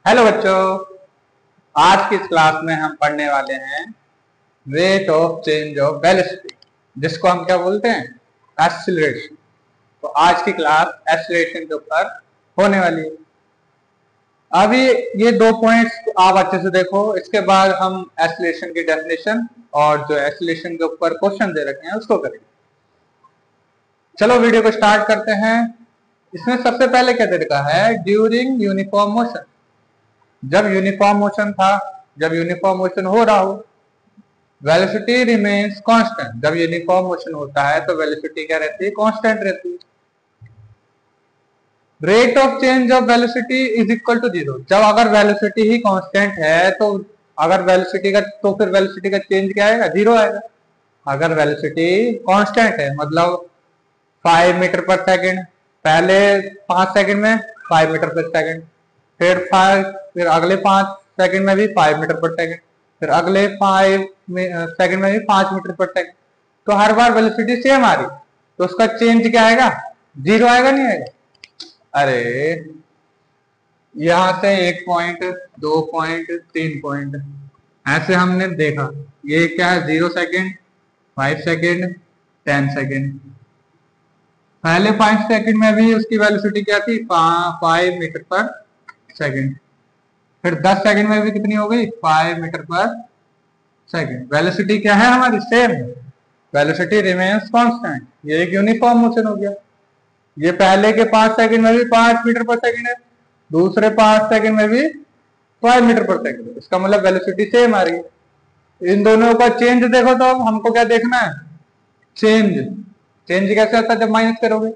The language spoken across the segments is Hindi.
हेलो बच्चों, आज की इस क्लास में हम पढ़ने वाले हैं rate of change of velocity, जिसको हम क्या बोलते हैं, एक्सीलरेशन। तो आज की क्लास एक्सीलरेशन के ऊपर होने वाली है। अभी ये दो पॉइंट्स आप अच्छे से देखो, इसके बाद हम एक्सीलरेशन की डेफिनेशन और जो एक्सीलरेशन के ऊपर क्वेश्चन दे रखे हैं उसको करेंगे। चलो वीडियो को स्टार्ट करते हैं। इसमें सबसे पहले क्या दे रखा है, ड्यूरिंग यूनिफॉर्म मोशन। जब यूनिफॉर्म मोशन था, जब यूनिफॉर्म मोशन हो रहा हो, वेलोसिटी रिमेन्स कांस्टेंट। जब यूनिफॉर्म मोशन होता है तो वेलोसिटी क्या रहती है, कांस्टेंट रहती है। Rate of change of velocity is equal to zero. जब अगर वेलोसिटी ही कांस्टेंट है तो अगर वेलोसिटी का तो फिर वेलोसिटी का चेंज क्या आएगा, जीरो आएगा। अगर वेलोसिटी कांस्टेंट है मतलब 5 मीटर पर सेकंड, पहले 5 सेकंड में 5 मीटर पर सेकंड, फिर अगले 5 सेकंड में भी 5 मीटर पर सेकंड, फिर अगले 5 सेकंड में भी 5 मीटर पर सेकंड, तो हर बार वेलोसिटी सेम आ रही, तो उसका चेंज क्या आएगा, जीरो आएगा, नहीं आएगा। अरे यहां से 1 पॉइंट, 2 पॉइंट, 3 पॉइंट ऐसे हमने देखा। ये क्या है, 0 सेकेंड, 5 सेकेंड, 10 सेकेंड। पहले 5 सेकंड में भी उसकी वेलोसिटी क्या थी, 5 मीटर पर सेकंड। फिर 10 सेकंड में भी कितनी हो गई, 5 मीटर पर सेकंड। वेलोसिटी क्या है हमारी, सेम। Velocity remains constant. ये एक यूनिफॉर्म मोशन हो गया। ये पहले के 5 सेकंड में भी 5 मीटर पर सेकंड है, दूसरे 5 सेकंड में भी 5 मीटर पर सेकंड। इसका मतलब वेलोसिटी सेम आ रही है। इन दोनों का चेंज देखो तो हमको क्या देखना है, चेंज। चेंज कैसे आता है, जब माइनस करोगे,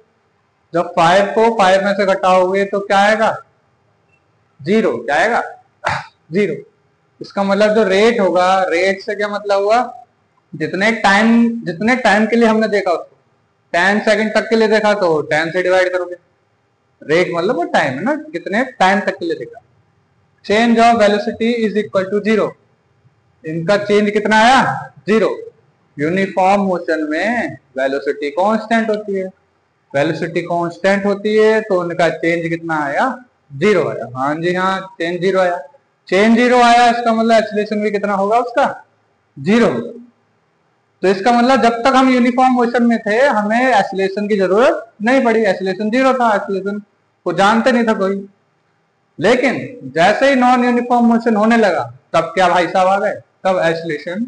जब 5 को 5 में से घटाओगे तो क्या आएगा, जीरो। क्या आएगा, जीरो। इसका मतलब जो रेट होगा, रेट से क्या मतलब हुआ, जितने टाइम के लिए हमने देखा उसको, 10 सेकंड तक के लिए देखा तो 10 से डिवाइड करोगे। रेट मतलब वो टाइम है ना, कितने टाइम तक के लिए देखा। Change of velocity is equal to zero. इनका चेंज कितना आया, जीरो। यूनिफॉर्म मोशन में वेलोसिटी कांस्टेंट होती है, वेलोसिटी कांस्टेंट होती है तो उनका चेंज कितना आया, जीरो आया। हाँ जी हाँ, चेंज जीरो आया। चेंज जीरो आया, इसका मतलब एक्सीलरेशन भी कितना होगा उसका, जीरो। तो इसका मतलब जब तक हम यूनिफॉर्म मोशन में थे हमें एक्सीलरेशन की जरूरत नहीं पड़ी, एक्सीलरेशन जीरो था, एक्सीलरेशन को जानते नहीं था कोई। लेकिन जैसे ही नॉन यूनिफॉर्म मोशन होने लगा तब क्या भाई साहब आ गए, तब एक्सीलरेशन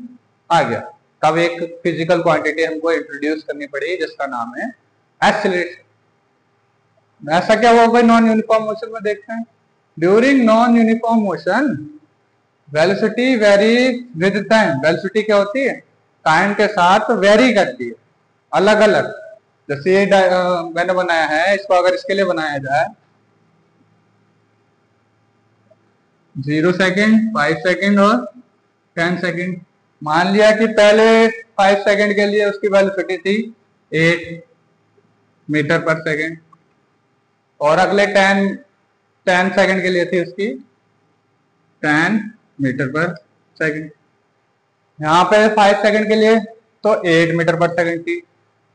आ गया। तब एक फिजिकल क्वांटिटी हमको इंट्रोड्यूस करनी पड़ी जिसका नाम है एक्सीलरेशन। ऐसा क्या हुआ भाई नॉन यूनिफॉर्म मोशन में, देखते हैं। During non uniform motion velocity very with time. Velocity क्या होती है, टाइम के साथ वेरी करती है, अलग अलग। जैसे ये मैंने बनाया है, इसको अगर इसके लिए बनाया जाए, 0 सेकेंड, 5 सेकेंड और 10 सेकेंड। मान लिया कि पहले 5 सेकेंड के लिए उसकी वेलोसिटी थी 8 मीटर पर सेकेंड, और अगले 10 सेकेंड के लिए थी उसकी 10 मीटर पर सेकेंड। यहाँ पे 5 सेकेंड के लिए तो 8 मीटर पर सेकेंड थी,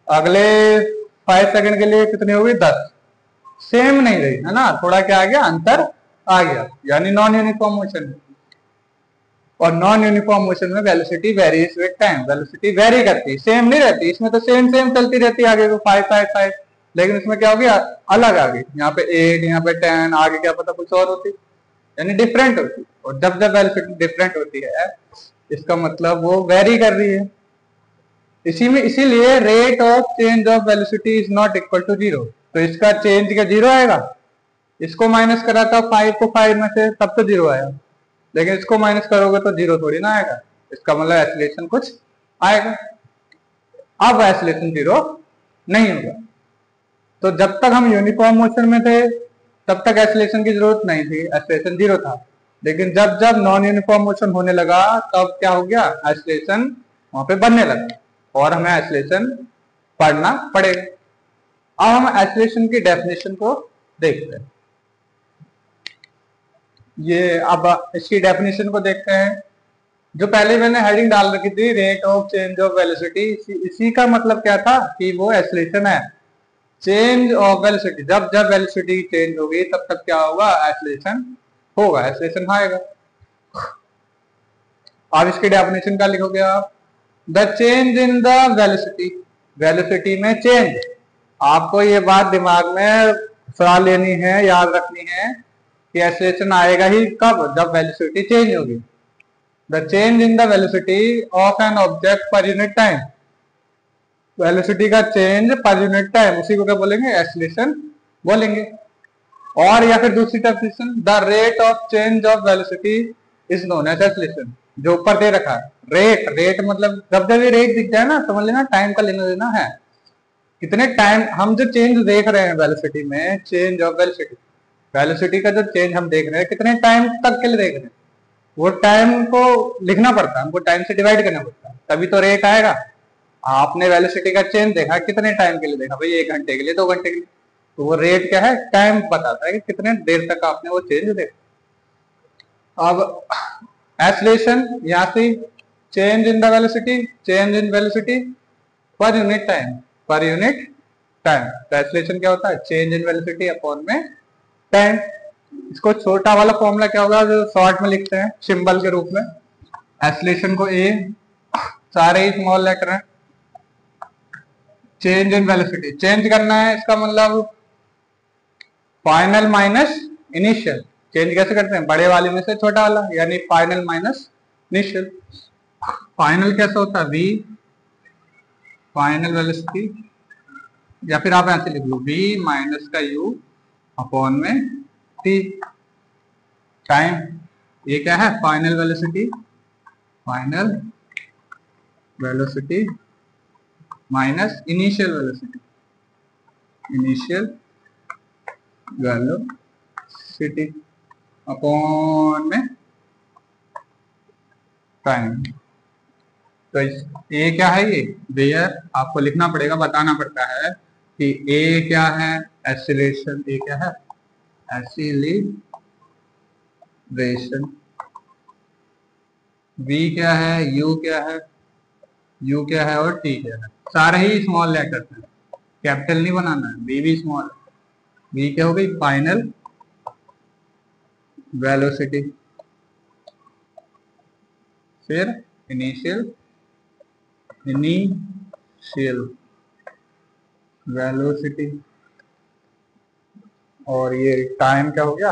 अगले 5 सेकेंड के लिए कितनी होगी, 10। सेम नहीं रही है ना, थोड़ा क्या आ गया, अंतर आ गया, यानी नॉन यूनिफॉर्म मोशन। और नॉन यूनिफॉर्म मोशन में velocity varies with time. Velocity very करती है, सेम नहीं रहती। इसमें तो सेम सेम चलती रहती है, आगे को 5 5 5, लेकिन इसमें क्या हो गया, अलग आ गई। यहाँ पे 8, यहाँ पे 10, आगे क्या पता कुछ और होती, यानी डिफरेंट होती। और जब जब वेलोसिटी डिफरेंट होती है इसका मतलब वो वेरी कर रही है। इसी में इसीलिए rate of change of velocity is not equal to zero. तो इसका चेंज का जीरो आएगा। इसको माइनस करा था 5 को 5 में से, तब तो जीरो आया, लेकिन इसको माइनस करोगे तो जीरो थोड़ी ना आएगा। इसका मतलब एक्सीलरेशन कुछ आएगा। अब एक्सीलरेशन जीरो नहीं होगा। तो जब तक हम यूनिफॉर्म मोशन में थे तब तक एक्सीलरेशन की जरूरत नहीं थी, एक्सीलरेशन जीरो था। लेकिन जब जब नॉन यूनिफॉर्म मोशन होने लगा तब क्या हो गया, एक्सीलरेशन वहां पे बनने लगा और हमें एक्सीलरेशन पढ़ना पड़ेगा। अब हम एक्सीलरेशन की डेफिनेशन को देखते हैं। ये अब इसकी डेफिनेशन को देखते हैं। जो पहले मैंने हेडिंग डाल रखी थी, rate of change of velocity, इसी का मतलब क्या था कि वो एक्सीलरेशन है। चेंज ऑफ वेलोसिटी, जब जब वेलोसिटी चेंज होगी तब तब क्या होगा, एक्सीलरेशन होगा, एक्सेलरेशन आएगा। अब इसकी डेफिनेशन क्या लिखोगे आप? The change in the velocity, velocity में चेंज। आपको ये बात दिमाग में सलाह लेनी है, याद रखनी है कि एक्सेलरेशन आएगा ही कब? जब वेलोसिटी चेंज होगी। The change in the velocity of an object per unit time, velocity का चेंज पर यूनिट टाइम, उसी को क्या बोलेंगे? एक्सेलरेशन बोलेंगे। और या फिर दूसरी definition, the rate of change of velocity is known as acceleration, जो ऊपर दे रखा है। रेट, रेट मतलब जब जब ये रेट दिख जाए ना, समझ लेना टाइम का लेना देना है। कितने टाइम हम जो चेंज देख रहे हैं वेलोसिटी में, चेंज ऑफ वेलोसिटी, वेलोसिटी का जो चेंज हम देख रहे हैं कितने टाइम तक के लिए देख रहे हैं, वो टाइम को लिखना पड़ता है, हमको टाइम से डिवाइड करना पड़ता है, तभी तो रेट आएगा। आपने वेलोसिटी का चेंज देखा, कितने टाइम के लिए देखा भाई? 1 घंटे के लिए, 2 घंटे के लिए, तो वो रेट क्या है? टाइम बताता है कि कितने देर तक आपने वो चेंज देखा। अब एक्सेलरेशन, यहाँ से change in the velocity, change in velocity per unit time, per unit time. तो एक्सेलरेशन क्या होता है? चेंज इन वेलोसिटी अपॉन में टाइम। इसको छोटा वाला फॉर्मूला क्या होगा जो शॉर्ट में लिखते हैं सिंबल के रूप में? एक्सेलरेशन को ए, सारे ही स्मॉल लेटर हैं। चेंज इन वेलोसिटी चेंज करना है, इसका मतलब फाइनल माइनस इनिशियल। चेंज कैसे करते हैं? बड़े वाले में से छोटा वाला, यानी फाइनल माइनस इनिशियल। फाइनल कैसे होता है? वी फाइनल वेलोसिटी, या फिर आप ऐसे लिख लो वी माइनस का यू अपॉन में टी टाइम। ये क्या है? Final velocity, final velocity minus initial velocity, initial velocity upon में टाइम। तो ए क्या है? ये वेयर आपको लिखना पड़ेगा, बताना पड़ता है कि ए क्या है? एक्सीलरेशन। ए क्या है? एक्सीलरेशन। वी क्या है? यू क्या है? यू क्या है? और टी क्या है? सारे ही स्मॉल लेटर हैं, कैपिटल नहीं बनाना है। वी भी स्मॉल, वी क्या हो गई? फाइनल वेलोसिटी, फिर इनिशियल वेलोसिटी, और ये टाइम क्या हो गया?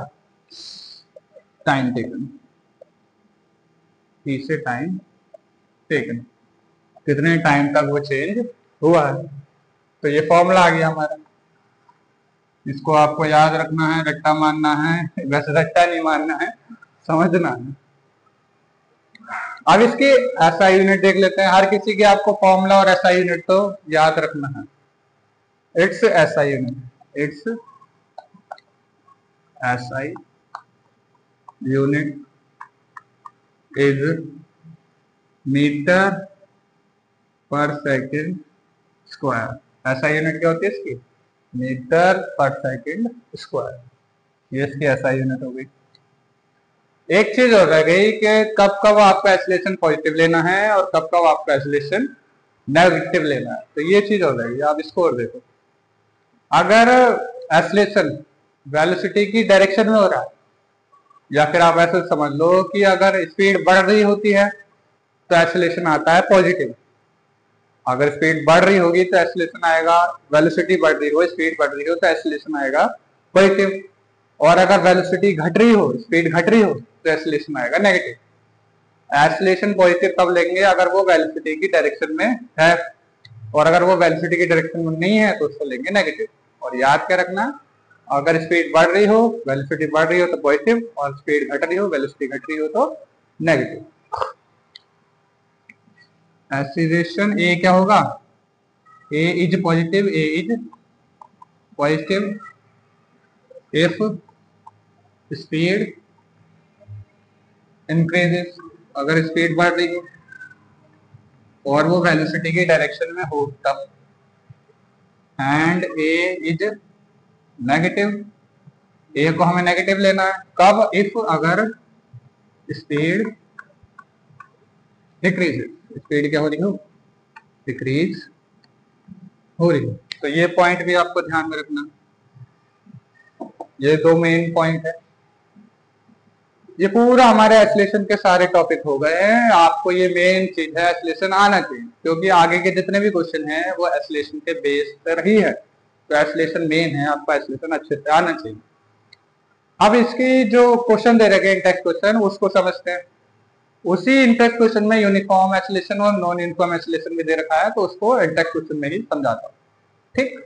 टाइम टेकन, टी से टाइम टेकन, कितने टाइम तक वो चेंज हुआ है। तो ये फॉर्मूला आ गया हमारा, इसको आपको याद रखना है, रट्टा मारना है, वैसे रट्टा नहीं मारना है, समझना है। अब इसकी एसआई यूनिट देख लेते हैं। हर किसी के आपको फॉर्मूला और एसआई यूनिट तो याद रखना है। It's SI unit, it's SI unit is metre per second square. SI unit क्या होती है इसकी? Metre per second square. ये इसकी एसआई यूनिट हो गई। एक चीज हो रह गई कि कब कब आपका एक्सेलरेशन पॉजिटिव लेना है और कब कब आपका एक्सेलरेशन नेगेटिव लेना है। तो ये चीज हो जाएगी। आप इसको और देखो, अगर एक्सेलरेशन वेलोसिटी की डायरेक्शन में हो रहा है, या फिर आप ऐसे समझ लो कि अगर स्पीड बढ़ रही होती है तो एक्सेलरेशन आता है पॉजिटिव। अगर स्पीड बढ़ रही होगी तो एक्सेलरेशन आएगा, वेलोसिटी बढ़ रही हो, स्पीड बढ़ रही हो तो एक्सेलरेशन आएगा पॉजिटिव। और अगर वेलोसिटी घट रही हो, स्पीड घट रही हो, तो एक्सेलरेशन आएगा नेगेटिव। एक्सेलरेशन पॉजिटिव तब लेंगे अगर वो वेलोसिटी की डायरेक्शन में है, और अगर वो वेलोसिटी की डायरेक्शन में नहीं है तो उसको लेंगे नेगेटिव। और याद क्या रखना, अगर स्पीड बढ़ रही हो, वेलोसिटी बढ़ रही हो तो पॉजिटिव, और स्पीड घट रही हो, वेलोसिटी घट रही हो तो नेगेटिव। एक्सीलरेशन ए क्या होगा? A is positive, A is positive if speed increases, अगर स्पीड बढ़ रही हो और वो वेलोसिटी की डायरेक्शन में हो तब। एंड ए इज नेगेटिव, ए को हमें नेगेटिव लेना है कब? इफ अगर स्पीड डिक्रीज, स्पीड क्या हो रही हो? डिक्रीज हो रही हो। तो ये पॉइंट भी आपको ध्यान में रखना, ये दो मेन पॉइंट है। ये पूरा हमारे एसलेशन के सारे टॉपिक हो गए हैं। आपको ये मेन चीज है, एसलेशन आना चाहिए, क्योंकि आगे के जितने भी क्वेश्चन हैं वो एसलेशन के बेस पर ही है। तो एसलेशन मेन है, आपका एसलेशन अच्छे से आना चाहिए। अब इसकी जो क्वेश्चन दे रखे हैं टेक्स्ट क्वेश्चन, उसको समझते हैं। उसी इंटेक्स क्वेश्चन में यूनिफॉर्म एसलेशन और नॉन यूनिफॉर्म एसलेशन भी दे रखा है, तो उसको इंटेक्स क्वेश्चन में ही समझाता हूँ। ठीक।